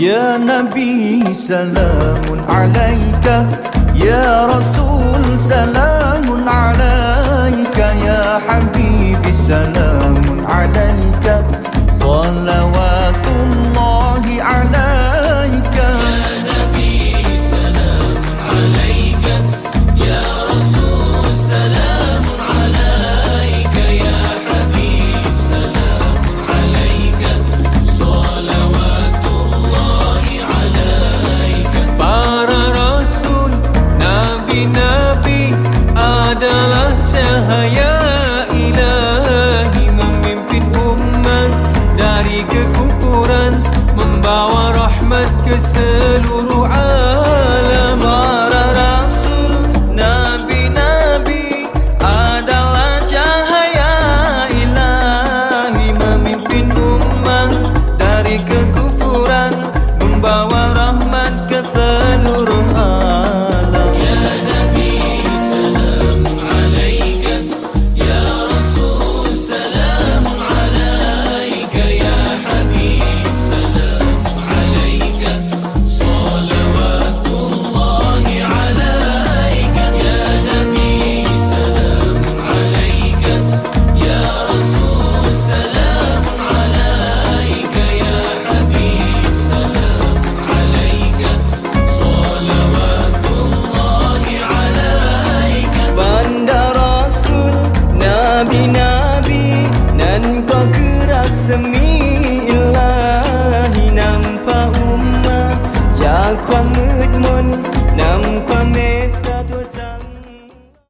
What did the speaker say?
Ya Nabi salamun alaika, Ya Rasul salamun alaika, Ya Habibi salamun alaika, salawatullahi alaika. Ya Nabi salamun alaika, Ya Rasul salamun alaika, Ya Habib salamun alaika, salawatullahi alaika. Para Rasul, Nabi-Nabi adalah cahaya ilahi, memimpin umat dari kekufuran, membawa rahmat ke seluruh alam. Para Rasul, Nabi-Nabi adalah cahaya ilahi, memimpin umat dari kekufuran, membawa rahmat ke seluruh alam. Ya Nabi salamun alaika, Ya Rasul salamun alaika, Ya Habib salamun alaika, salawatullahi alaika. Ya Nabi salamun alaika, Ya Rasul salamun alaika, Ya Habib salamun alaika, salawatullahi alaika. Banda Rasul, Nabi-Nabi nan kau keras semi